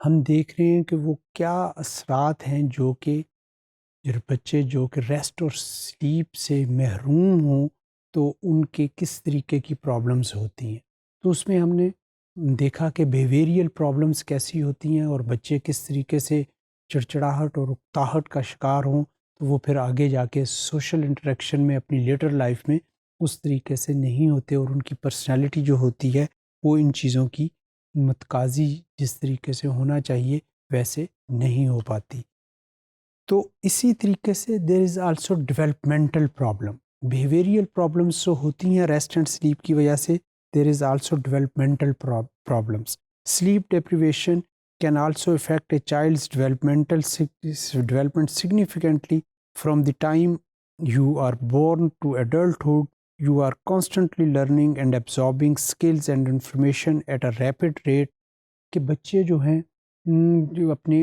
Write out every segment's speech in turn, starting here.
ہم دیکھ رہے ہیں کہ وہ کیا اثرات ہیں جو کہ بچے جو کہ ریسٹ اور سلیپ سے محروم ہوں تو ان کے کس طریقے کی پرابلمز ہوتی ہیں. تو اس میں ہم نے دیکھا کہ بیہیویئرل پرابلمز کیسی ہوتی ہیں اور بچے کس طریقے سے چڑچڑاہٹ اور اکتاہٹ کا شکار ہوں تو وہ پھر آگے جا کے سوشل انٹریکشن میں اپنی لیٹر لائف میں اس طریقے سے نہیں ہوتے اور ان کی پرسنالٹی جو ہوتی ہے وہ ان چیزوں کی متقاضی جس طریقے سے ہونا چاہیے ویسے نہیں ہو پاتی. تو اسی طریقے سے there is also developmental problem. Behavioural problems جو ہوتی ہیں ریسٹ اینڈ سلیپ کی وجہ سے there is also developmental problems. Sleep deprivation can also affect a child's development significantly from the time you are born to adulthood. You are constantly learning and absorbing skills and information at a rapid rate. کہ بچے جو ہیں جو اپنے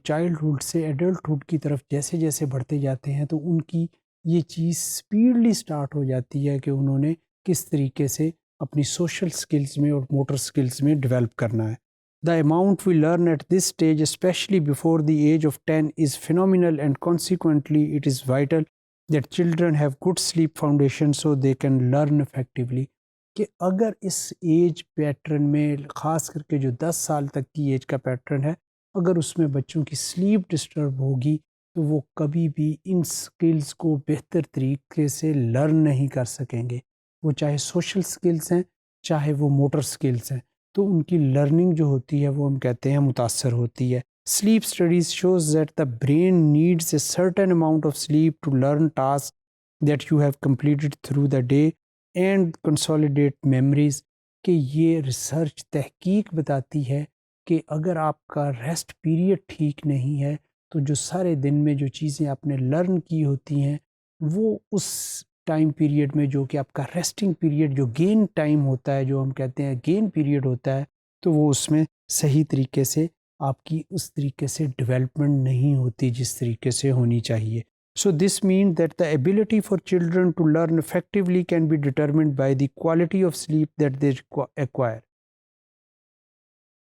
childhood سے adulthood کی طرف جیسے جیسے بڑھتے جاتے ہیں تو ان کی یہ چیز اسپیڈلی سٹارٹ ہو جاتی ہے کہ انہوں نے کس طریقے سے اپنی سوشل سکلز میں اور موٹر سکلز میں ڈیولپ کرنا ہے. The amount we learn at this stage, especially before the age of 10, is phenomenal, and consequently it is vital that children have good sleep foundation so they can learn effectively. کہ اگر اس age pattern میں خاص کر کے جو 10 سال تک کی ایج کا پیٹرن ہے اگر اس میں بچوں کی سلیپ ڈسٹرب ہوگی تو وہ کبھی بھی ان سکلز کو بہتر طریقے سے لرن نہیں کر سکیں گے. وہ چاہے سوشل سکلز ہیں چاہے وہ موٹر سکلز ہیں تو ان کی لرننگ جو ہوتی ہے وہ ہم کہتے ہیں متاثر ہوتی ہے. Sleep studies shows that the brain needs a certain amount of sleep to learn task that you have completed through the day and consolidate memories. کہ یہ ریسرچ تحقیق بتاتی ہے کہ اگر آپ کا ریسٹ پیریڈ ٹھیک نہیں ہے تو جو سارے دن میں جو چیزیں آپ نے لرن کی ہوتی ہیں وہ اس ٹائم پیریڈ میں جو کہ آپ کا ریسٹنگ پیریڈ جو گین ٹائم ہوتا ہے جو ہم کہتے ہیں گین پیریڈ ہوتا ہے تو وہ اس میں صحیح طریقے سے آپ کی اس طریقے سے ڈیولپمنٹ نہیں ہوتی جس طریقے سے ہونی چاہیے. So this means that the ability for children to learn effectively can be determined by the quality of sleep that they acquire.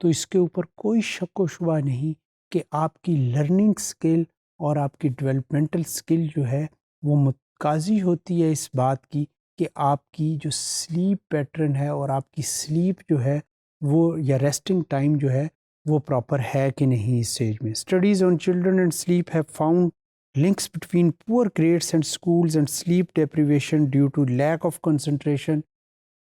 تو اس کے اوپر کوئی شک و شبہ نہیں کہ آپ کی لرننگ سکل اور آپ کی ڈیولپمنٹل سکل جو ہے وہ متقاضی ہوتی ہے اس بات کی کہ آپ کی جو سلیپ پیٹرن ہے اور آپ کی سلیپ جو ہے وہ یا ریسٹنگ ٹائم جو ہے وہ پراپر ہے کہ نہیں اس اسٹیج میں. Studies on children and sleep have found links between poor grades and schools and sleep deprivation due to lack of concentration.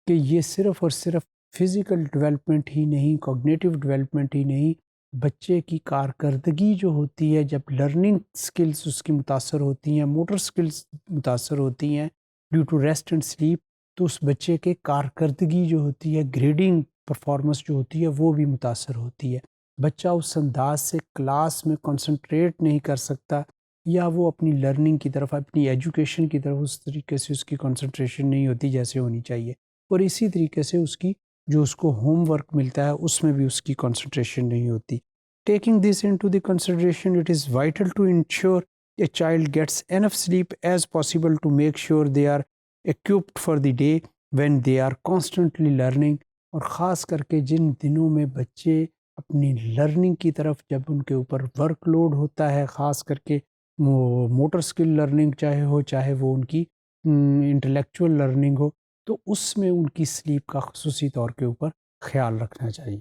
کہ یہ صرف اور صرف فزیکل ڈیولپمنٹ ہی نہیں کوگنیٹو ڈیولپمنٹ ہی نہیں بچے کی کارکردگی جو ہوتی ہے جب لرننگ سکلز اس کی متاثر ہوتی ہیں موٹر سکلز متاثر ہوتی ہیں due to rest and sleep تو اس بچے کے کارکردگی جو ہوتی ہے گریڈنگ پرفارمنس جو ہوتی ہے وہ بھی متاثر ہوتی ہے. بچہ اس انداز سے کلاس میں کنسنٹریٹ نہیں کر سکتا یا وہ اپنی لرننگ کی طرف اپنی ایجوکیشن کی طرف اس طریقے سے اس کی کنسنٹریشن نہیں ہوتی جیسے ہونی چاہیے اور اسی طریقے سے اس کی جو اس کو ہوم ورک ملتا ہے اس میں بھی اس کی کنسنٹریشن نہیں ہوتی. Taking this into the consideration it is vital to ensure a child gets enough sleep as possible to make sure they are equipped for the day when they are constantly learning. اور خاص کر کے جن دنوں میں بچے اپنی learning کی طرف جب ان کے اوپر ورک لوڈ ہوتا ہے خاص کر کے موٹر سکل لرننگ چاہے وہ ان کی انٹلیکچوئل لرننگ ہو تو اس میں ان کی سلیپ کا خصوصی طور کے اوپر خیال رکھنا چاہیے.